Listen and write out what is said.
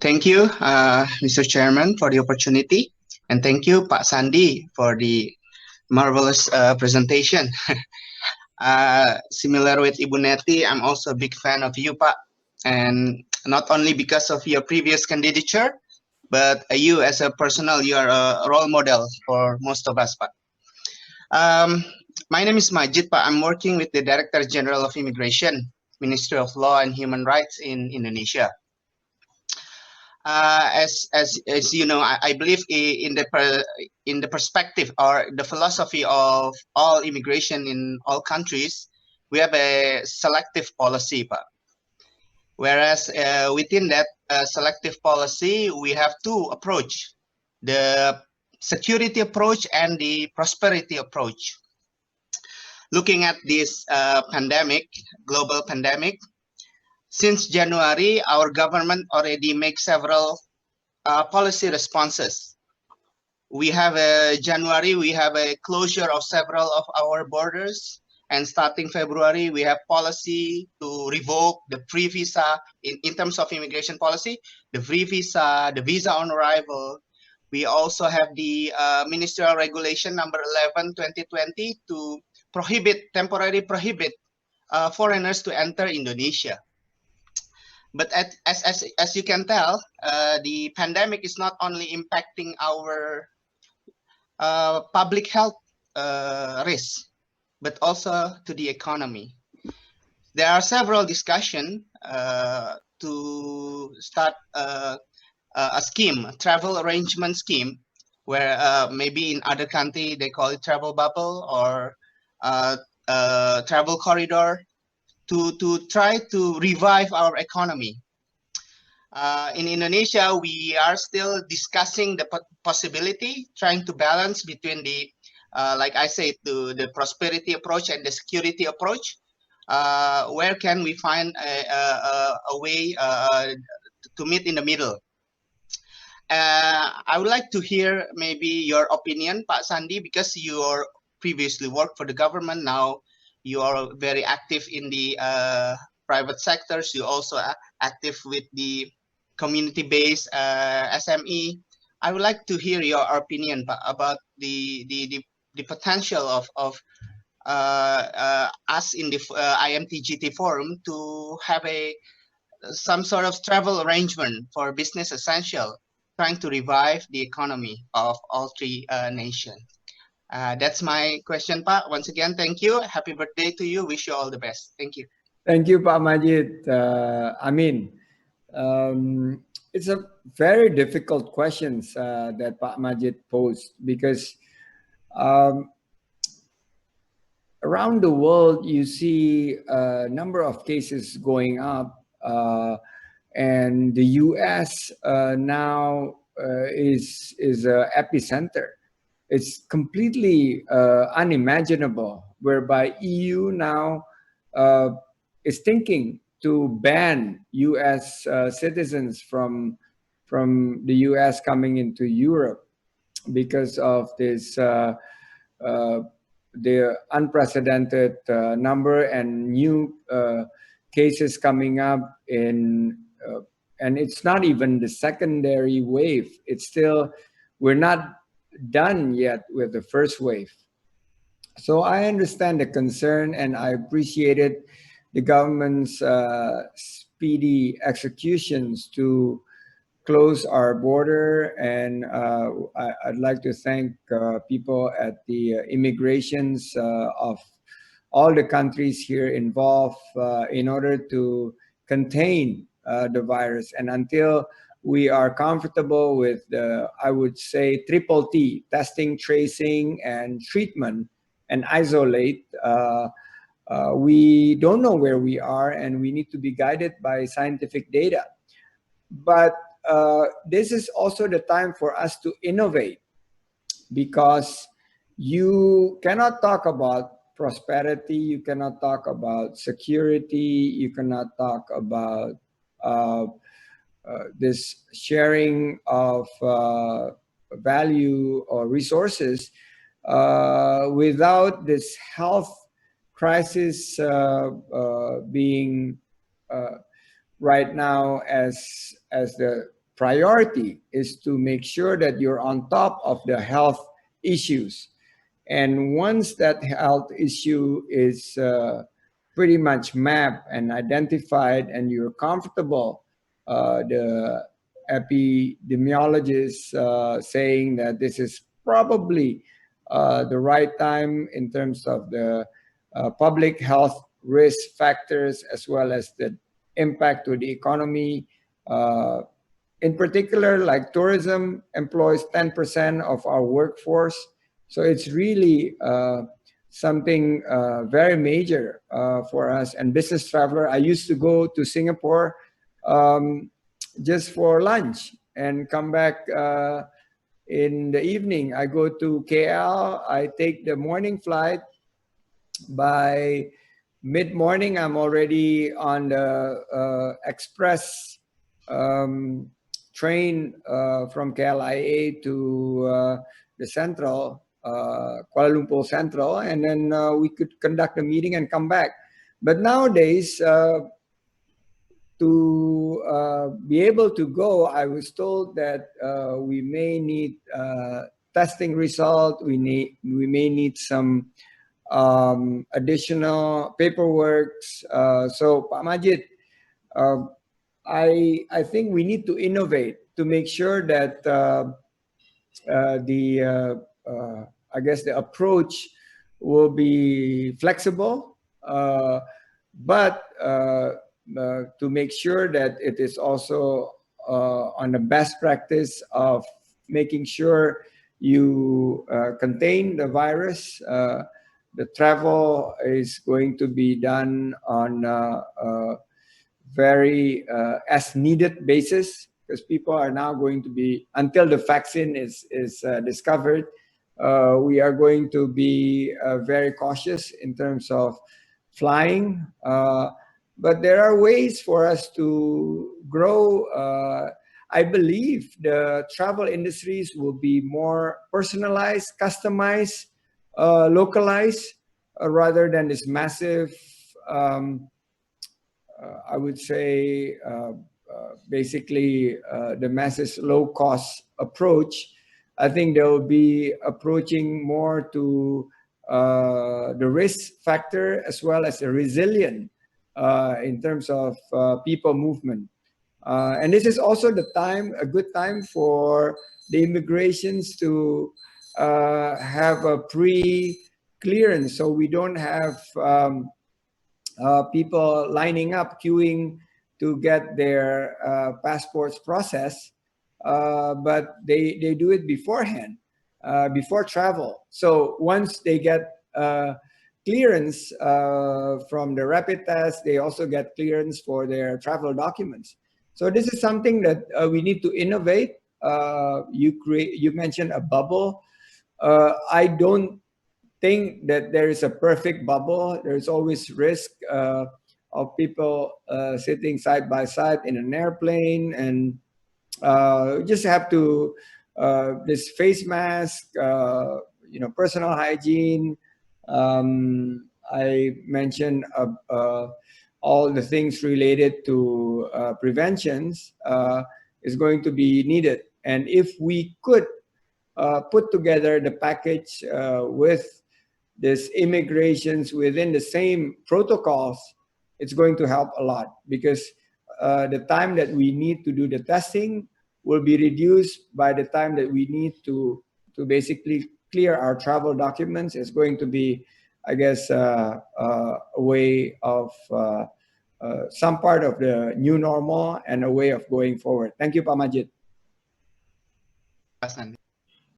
Thank you, Mr. Chairman, for the opportunity. And thank you, Pak Sandi, for the marvelous presentation. Similar with Ibu Neti, I'm also a big fan of you, Pak. And not only because of your previous candidature, but you as a personal, you are a role model for most of us, Pak. Um, my name is Majid, Pak. I'm working with the Director General of Immigration, Ministry of Law and Human Rights in Indonesia. As you know, I believe in the perspective or the philosophy of all immigration in all countries, we have a selective policy, Pak. Whereas within that selective policy, we have two approach: the security approach and the prosperity approach. Looking at this global pandemic, since January, our government already make several policy responses. We have a January, we have a closure of several of our borders. And starting February, we have policy to revoke the free visa in terms of immigration policy, the free visa, the visa on arrival. We also have the ministerial regulation number 11, 2020 to temporarily prohibit foreigners to enter Indonesia. But as you can tell, the pandemic is not only impacting our public health risks, but also to the economy. There are several discussions to start a scheme, a travel arrangement scheme, where maybe in other country they call it travel bubble or travel corridor to try to revive our economy. In Indonesia, we are still discussing the possibility, trying to balance between the, like I said, the prosperity approach and the security approach. Where can we find a way to meet in the middle? I would like to hear maybe your opinion, Pak Sandi, because you are previously worked for the government. Now you are very active in the private sectors. You also are active with the community-based SME. I would like to hear your opinion about the potential of us in the IMTGT forum to have some sort of travel arrangement for business essential, trying to revive the economy of all three nations. That's my question, Pak. Once again, thank you. Happy birthday to you. Wish you all the best. Thank you. Thank you, Pak Majid. It's a very difficult questions that Pak Majid posed because around the world you see a number of cases going up, and the U.S. now is an epicenter. It's completely unimaginable, whereby EU now is thinking to ban U.S. Citizens from the U.S. coming into Europe because of this the unprecedented number and new cases coming up in, and it's not even the secondary wave. It's still, we're not done yet with the first wave. So I understand the concern and I appreciated the government's speedy executions to close our border, and I'd like to thank people at the immigrations of all the countries here involved in order to contain the virus. And until we are comfortable with the, I would say, triple T, testing, tracing, and treatment, and isolate, we don't know where we are, and we need to be guided by scientific data. But this is also the time for us to innovate, because you cannot talk about prosperity, you cannot talk about security, you cannot talk about this sharing of value or resources without this health crisis being right now as the priority is to make sure that you're on top of the health issues. And once that health issue is pretty much mapped and identified, and you're comfortable, the epidemiologists saying that this is probably the right time in terms of the public health risk factors as well as the impact to the economy. In particular, like tourism employs 10% of our workforce. So it's really something very major for us. And business traveler, I used to go to Singapore just for lunch and come back in the evening. I go to KL, I take the morning flight. By mid-morning, I'm already on the express train from KLIA to the Central, Kuala Lumpur Central, and then we could conduct a meeting and come back. But nowadays, to be able to go, I was told that we may need testing result. We may need some additional paperwork. So, Pak Majid, I think we need to innovate to make sure that I guess the approach will be flexible, but to make sure that it is also on the best practice of making sure you contain the virus. The travel is going to be done on very as needed basis, because people are now going to be, until the vaccine is discovered, we are going to be very cautious in terms of flying. But there are ways for us to grow. I believe the travel industries will be more personalized, customized, localized, rather than this massive, I would say, basically the massive low-cost approach. I think they will be approaching more to the risk factor as well as the resilient in terms of people movement. And this is also the time, a good time for the immigrations to have a pre-clearance, so we don't have people lining up, queuing to get their passports processed, but they do it beforehand, before travel. So once they get clearance from the rapid test, they also get clearance for their travel documents. So this is something that we need to innovate. You mentioned a bubble. I don't think that there is a perfect bubble. There's always risk of people sitting side by side in an airplane, and just have to this face mask, personal hygiene. I mentioned all the things related to preventions is going to be needed. And if we could put together the package with this immigrations within the same protocols, it's going to help a lot, because the time that we need to do the testing will be reduced by the time that we need to basically clear our travel documents. Is going to be, I guess, a way of some part of the new normal and a way of going forward. Thank you, Pak Majid.